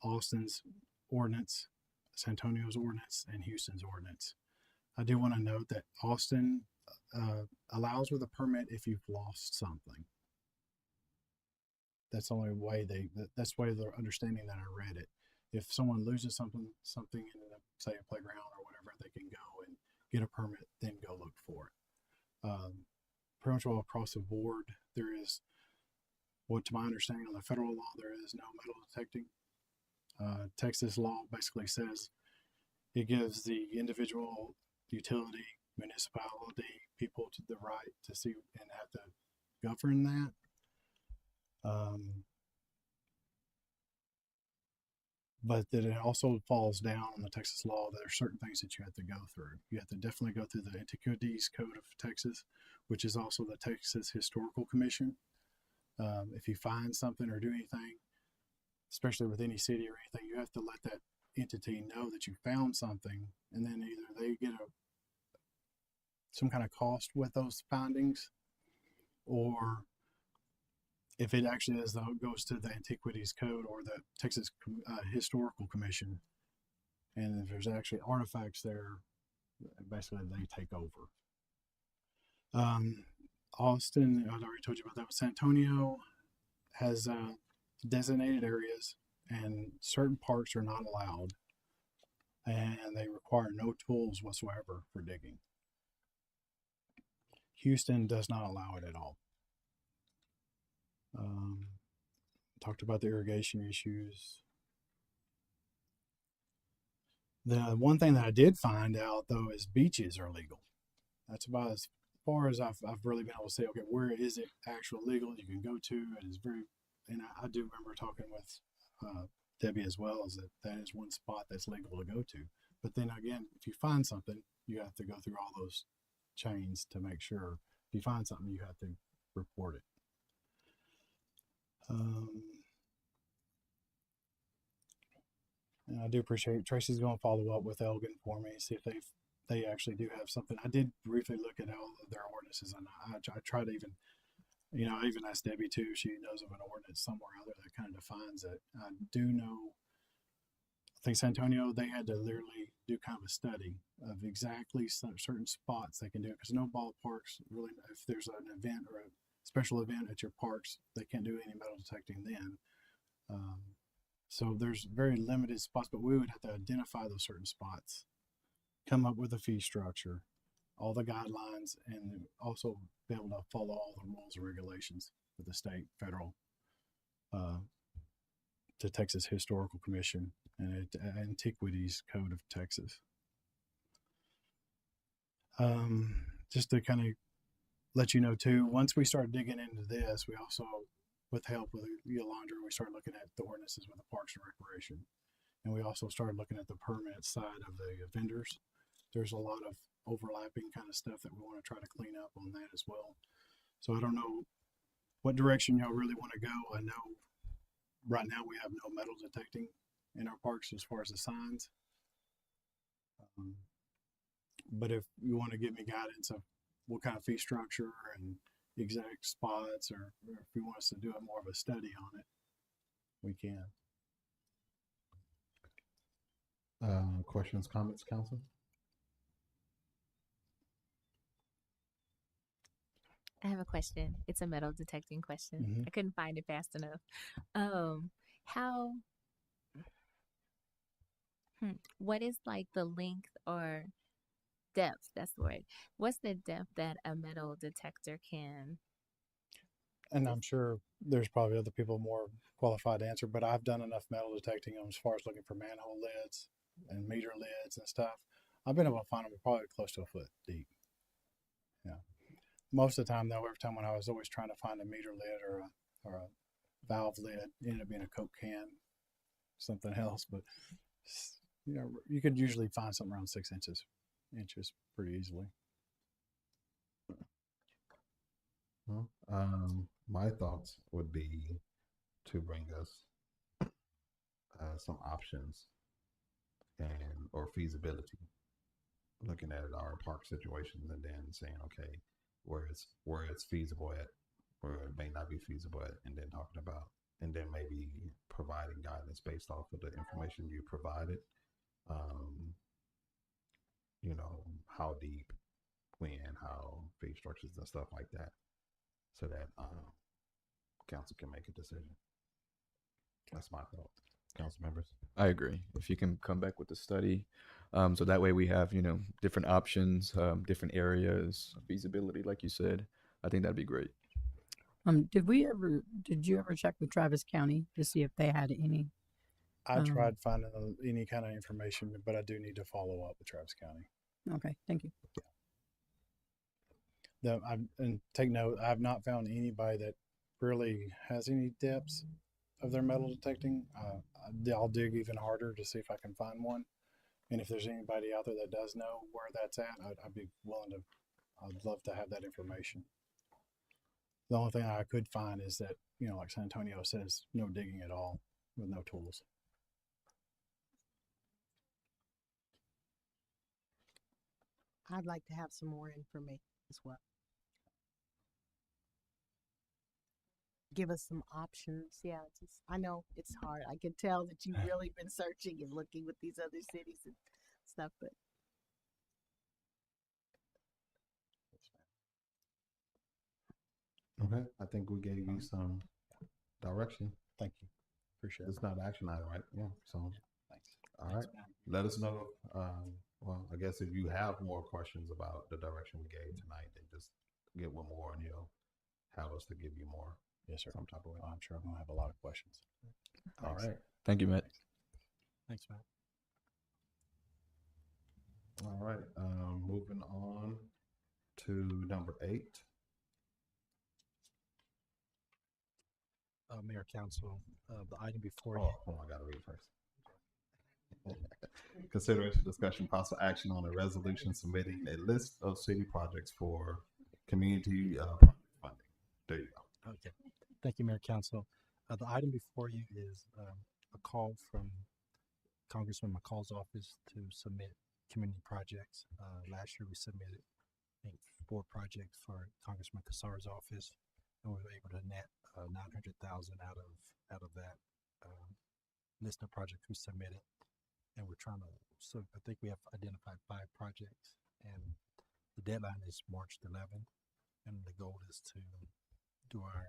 Austin's ordinance, San Antonio's ordinance, and Houston's ordinance. I do want to note that Austin allows with a permit if you've lost something. That's the only way that's the way they're understanding that I read it. If someone loses something in, say, a playground or whatever, they can go and get a permit, then go look for it. Pretty much all across the board, there is, to my understanding on the federal law, there is no metal detecting. Texas law basically says it gives the individual utility, municipality, people to the right to see and have to govern that. But that it also falls down on the Texas law that there are certain things that you have to go through. You have to definitely go through the Antiquities Code of Texas, which is also the Texas Historical Commission. If you find something or do anything, especially with any city or anything, you have to let that entity know that you found something, and then either they get some kind of cost with those findings, or if it actually goes to the Antiquities Code or the Texas Historical Commission, and if there's actually artifacts there, basically they take over. Austin, I've already told you about that. San Antonio has designated areas, and certain parks are not allowed, and they require no tools whatsoever for digging. Houston does not allow it at all. Talked about the irrigation issues. The one thing that I did find out though is beaches are legal. That's about as far as I've really been able to say, okay, where is it actual legal you can go to? And it's very, and I do remember talking with Debbie as well, is that is one spot that's legal to go to. But then again, if you find something, you have to go through all those chains to make sure. If you find something, you have to report it. And I do appreciate Tracy's going to follow up with Elgin for me, see if they actually do have something. I did briefly look at all of their ordinances, and I try to even, I even asked Debbie too. She knows of an ordinance somewhere out there that kind of defines it. I do know, I think San Antonio, they had to literally do kind of a study of exactly certain spots they can do it, because no ballparks really, if there's an event or a special event at your parks, they can't do any metal detecting then. So there's very limited spots, but we would have to identify those certain spots, come up with a fee structure, all the guidelines, and also be able to follow all the rules and regulations with the state, federal, to Texas Historical Commission and Antiquities Code of Texas. Just to kind of let you know too, once we start digging into this, we also, with help with Yolanda, we started looking at the ordinances with the Parks and Recreation. And we also started looking at the permit side of the vendors. There's a lot of overlapping kind of stuff that we want to try to clean up on that as well. So I don't know what direction y'all really want to go. I know right now we have no metal detecting in our parks as far as the signs. But if you want to give me guidance of what kind of fee structure and exact spots, or if you want us to do a more of a study on it, we can. Questions, comments, council? I have a question. It's a metal detecting question. Mm-hmm. I couldn't find it fast enough. What is like the length or depth? That's the word. What's the depth that a metal detector can? And I'm sure there's probably other people more qualified to answer, but I've done enough metal detecting as far as looking for manhole lids and meter lids and stuff. I've been able to find them probably close to a foot deep. Yeah. Most of the time, though, every time when I was always trying to find a meter lid or a valve lid, it ended up being a Coke can, something else. But you could usually find something around 6 inches pretty easily. Well, my thoughts would be to bring us some options or feasibility, looking at our park situations and then saying, okay, where it's feasible at, where it may not be feasible at, and then talking about, and then maybe providing guidance based off of the information you provided. How deep, when, how, fee structures and stuff like that, so that council can make a decision. That's my thought. Council members? I agree. If you can come back with the study, so that way we have, different options, different areas, feasibility, like you said, I think that'd be great. Did you ever check with Travis County to see if they had any? I tried finding any kind of information, but I do need to follow up with Travis County. Okay, thank you. And take note, I've not found anybody that really has any depths of their metal detecting. I'll dig even harder to see if I can find one. And if there's anybody out there that does know where that's at, I'd be willing to, I'd love to have that information. The only thing I could find is that, like San Antonio says, no digging at all with no tools. I'd like to have some more information as well. Give us some options. Yeah, I know it's hard. I can tell that you've really been searching and looking with these other cities and stuff, but Okay, I think we gave you some direction. Thank you. Appreciate it. It's not an action item, right? Yeah. So, thanks. All right. Let us know. Well, I guess if you have more questions about the direction we gave tonight, then just get one more and he'll have us to give you more. Yes, sir. Some type of way. I'm sure I'm going to have a lot of questions. All right. Thank you, Matt. Thanks, Matt. All right, moving on to number 8. Mayor, Council, the item before Oh, I gotta read first. Consideration, discussion, possible action on a resolution submitting a list of city projects for community funding. There you go. Okay. Thank you, Mayor, Council. The item before you is a call from Congressman McCall's office to submit community projects. Last year we submitted, I think, 4 projects for Congressman Kassar's office, and we were able to net 900,000 out of that list of projects we submitted. And we're trying to, so I think we have identified 5 projects, and the deadline is March 11th, and the goal is to do our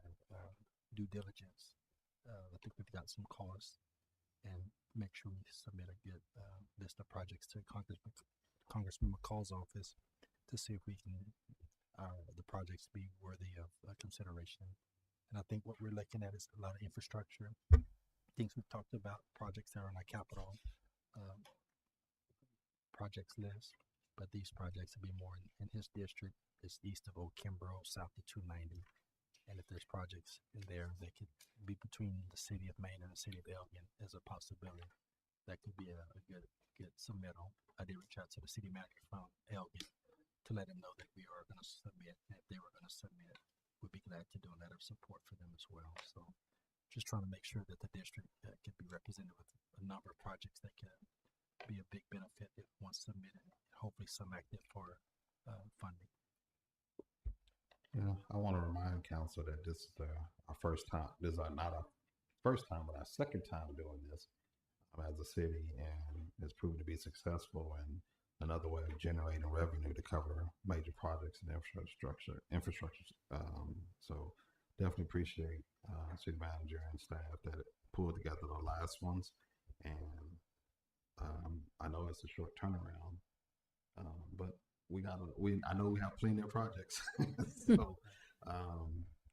due diligence. I think we've got some costs, and make sure we submit a good list of projects to Congressman McCall's office to see if we can the projects be worthy of consideration. And I think what we're looking at is a lot of infrastructure, things we've talked about, projects that are on our capital projects list, but these projects will be more in his district. It's east of Old Kimbrough, south of 290. And if there's projects in there that could be between the city of Maine and the city of Elgin as a possibility, that could be a good submittal. I did reach out to the city manager from Elgin to let him know that we are going to submit, and if they were going to submit, we'd be glad to do a letter of support for them as well. So just trying to make sure that the district could be represented with a number of projects that could be a big benefit if once submitted, hopefully some active for funding. Yeah, I want to remind council that this is our first time. This is not our first time, but our second time doing this as a city, and it's proven to be successful and another way of generating revenue to cover major projects and infrastructure. So definitely appreciate city manager and staff that pulled together the last ones, and I know it's a short turnaround, but I know we have plenty of projects. So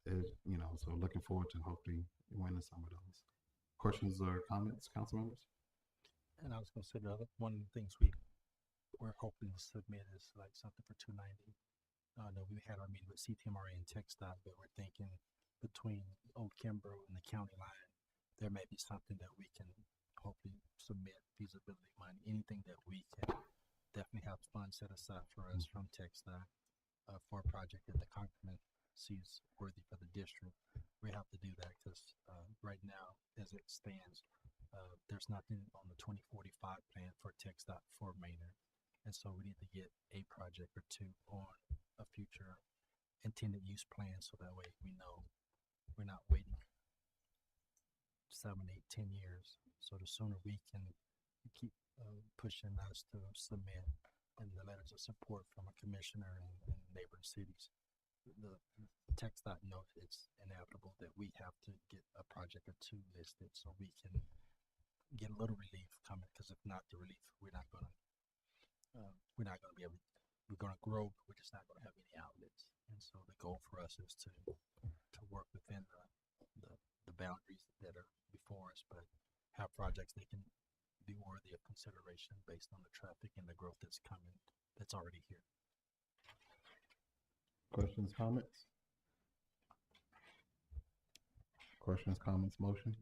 so looking forward to hopefully winning some of those. Questions or comments, council members? And I was going to say one of the things we're hoping to submit is like something for 290. I know we had our meeting with CTMRA and TxDOT, but we're thinking between Old Kimbrough and the county line, there may be something that we can hopefully submit feasibility money, anything that we can definitely have funds set aside for us from TxDOT for a project that the congressman sees worthy for the district. We have to do that because right now, as it stands, there's nothing on the 2045 plan for TxDOT for Maynard. And so we need to get a project or 2 on a future intended use plan, so that way we know we're not waiting 7, 8, 10 years. So the sooner we can keep pushing us to submit and the letters of support from a commissioner and neighboring cities, the TxDOT knows it's inevitable that we have to get a project or 2 listed so we can get a little relief coming, because if not the relief, we're not going to be able, we're going to grow, but we're just not going to have any outlets. And so the goal for us is to work within the boundaries that are before us, but have projects that can be worthy of consideration based on the traffic and the growth that's coming, that's already here. Questions, comments? Questions, comments, motion?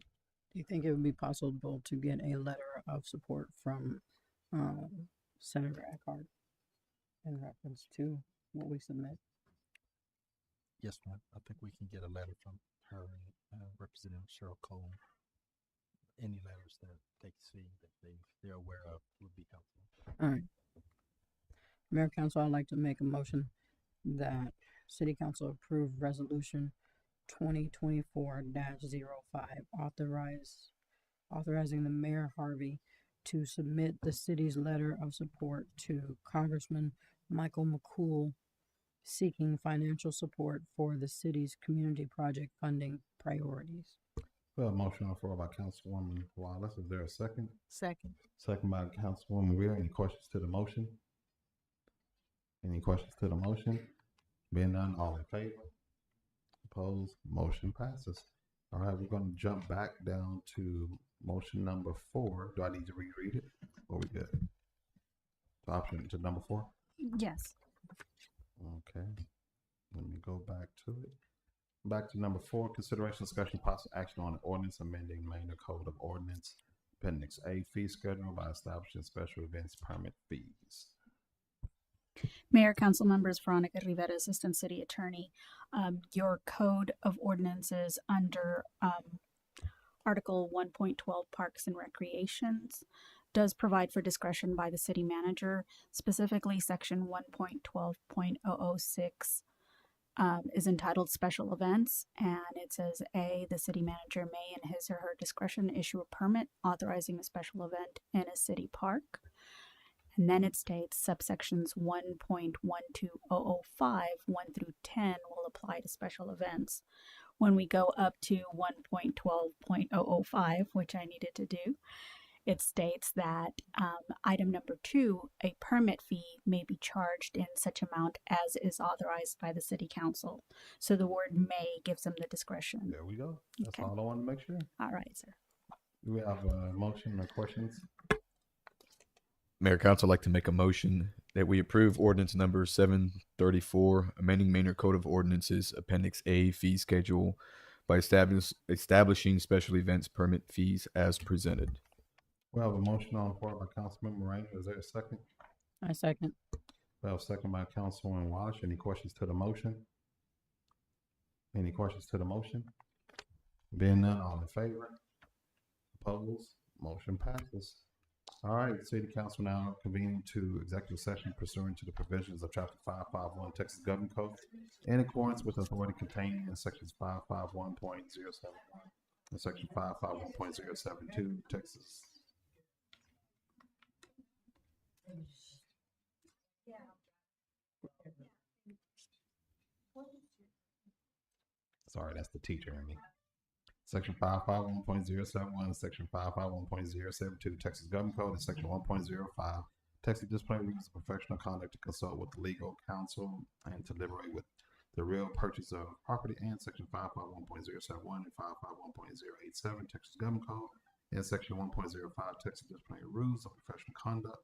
Do you think it would be possible to get a letter of support from Senator Eckhart in reference to what we submit? Yes, ma'am. I think we can get a letter from her and Representative Cheryl Cole. Any letters that they see that they're aware of would be helpful. All right. Mayor, Council, I'd like to make a motion that City Council approve Resolution 2024-05, authorizing the Mayor Harvey to submit the city's letter of support to Congressman Michael McCool, seeking financial support for the city's community project funding priorities. Well, motion on the floor by Councilwoman Wallace. Is there a second? Second. Second by Councilwoman Weir. Any questions to the motion? Any questions to the motion? Being none, all in favor? Opposed? Motion passes. All right, we're going to jump back down to motion number 4. Do I need to reread it? Or we good? to number 4? Yes. Okay. Let me go back to it. Back to number 4, consideration, discussion, possible action on an ordinance amending Manor Code of Ordinance, Appendix A, fee schedule by establishing special events permit fees. Mayor, council members, Veronica Rivera, Assistant City Attorney. Your code of ordinances under Article 1.12 Parks and Recreations does provide for discretion by the city manager. Specifically, Section 1.12.006 is entitled Special Events, and it says A, the city manager may, in his or her discretion, issue a permit authorizing a special event in a city park. And then it states subsections 1.12005, 1 through 10 will apply to special events. When we go up to 1.12.005, which I needed to do, it states that item number 2, a permit fee may be charged in such amount as is authorized by the city council. So the word may gives them the discretion. There we go. That's Okay. all I wanted to make sure. All right, sir. Do we have a motion or questions? Mayor, council, I'd like to make a motion that we approve ordinance number 734, amending Manor Code of Ordinances, Appendix A, fee schedule by establishing special events permit fees as presented. We have a motion on the floor by Councilmember Rainer. Is there a second? I second. We have a second by Councilwoman Wallace. Any questions to the motion? Any questions to the motion? Being none, all in favor? Opposed? Motion passes. All right, City Council now convening to executive session pursuant to the provisions of Chapter 551 Texas Government Code in accordance with authority contained in Sections 551.071 and Section 551.072 Texas. Sorry, that's the teacher in me. Section 551.071, Section 551.072 Texas Government Code, and Section 1.05 Texas Disciplinary Rules of Professional Conduct to consult with the legal counsel and to deliberate with the real purchase of property, and Section 551.071 and 551.087 Texas Government Code, and Section 1.05 Texas Disciplinary Rules of Professional Conduct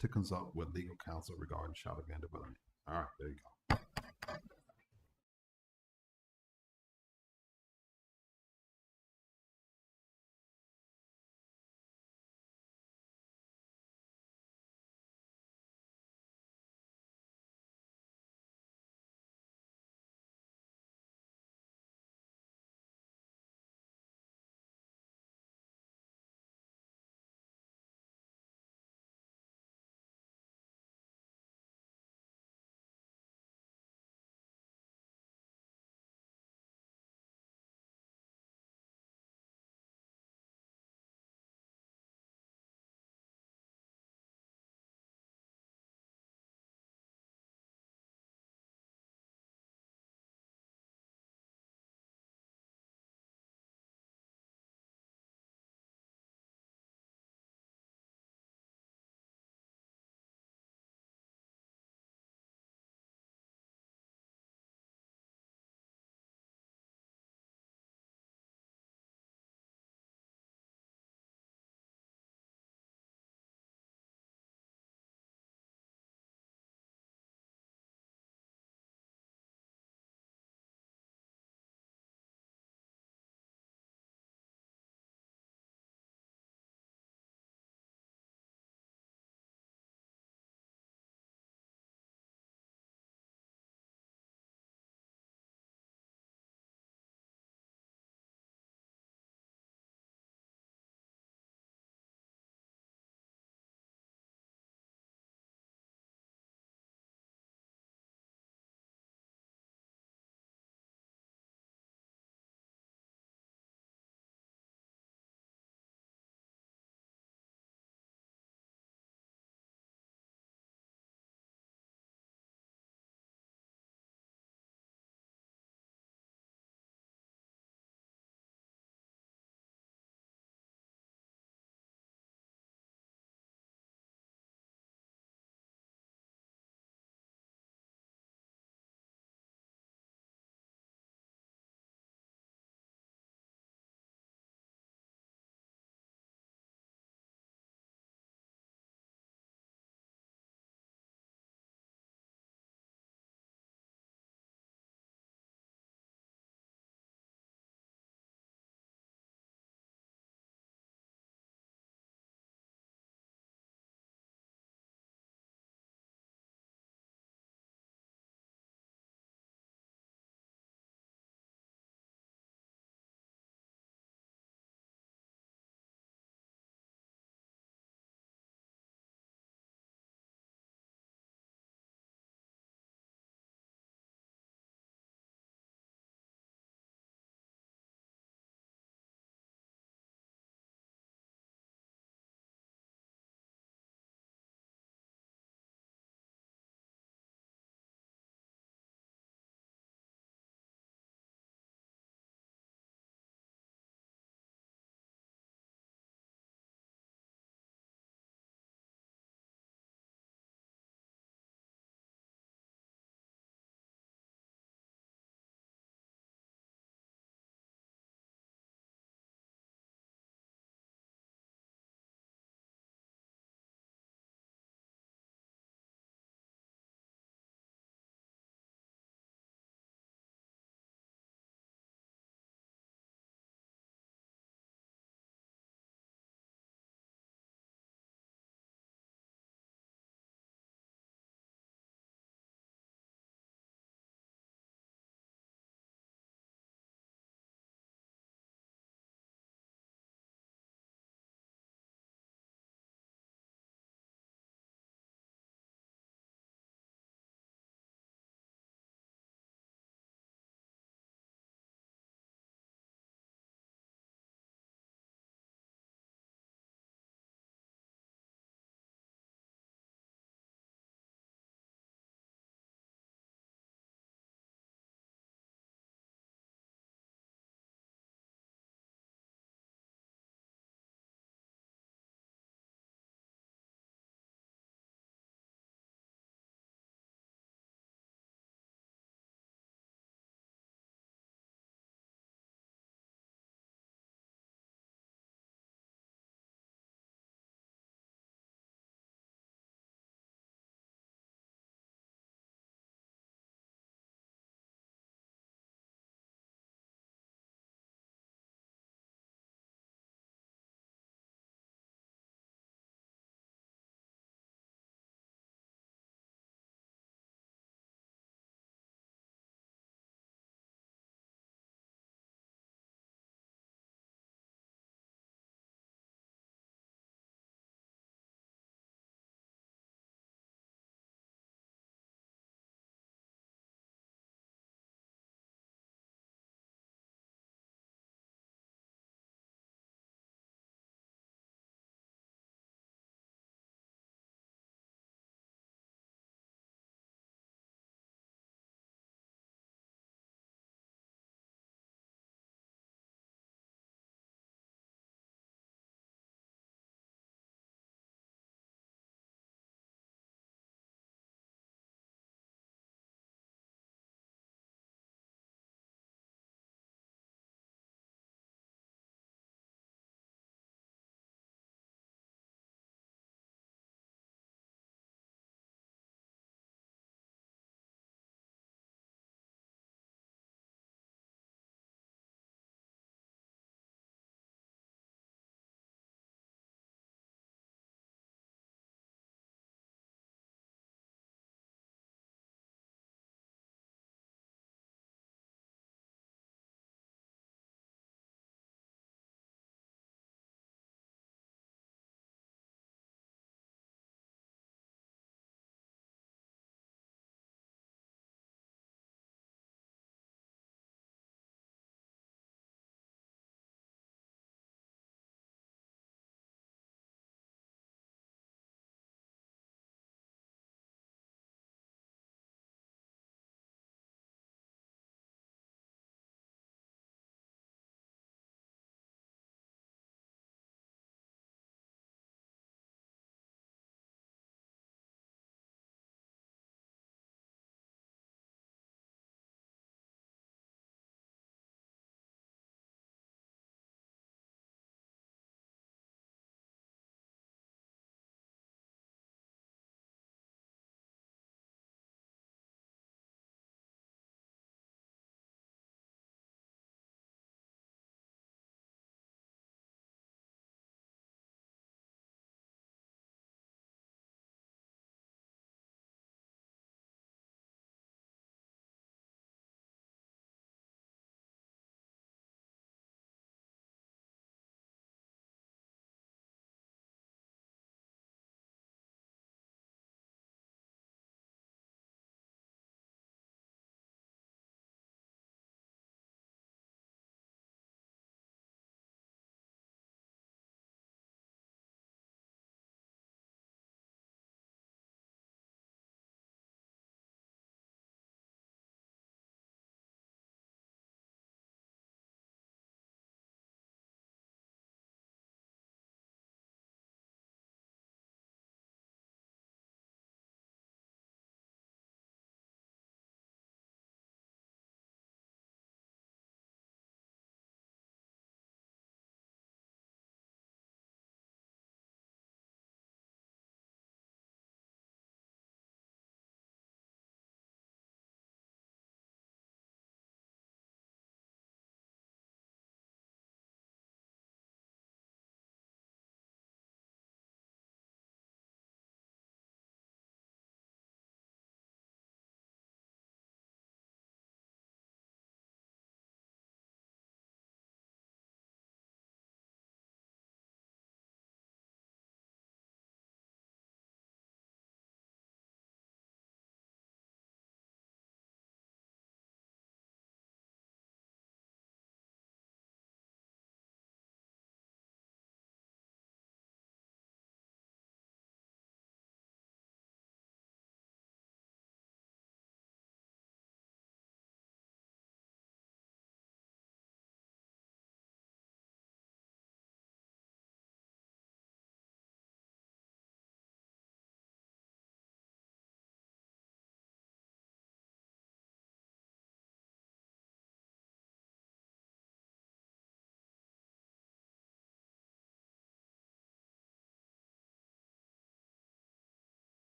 to consult with legal counsel regarding child abandonment development. All right, there you go.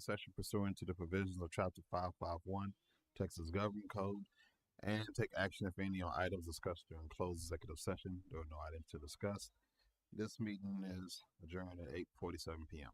session pursuant to the provisions of Chapter 551 Texas Government Code and take action, if any, on items discussed during closed executive session. There are no items to discuss. This meeting is adjourned at 8:47 p.m.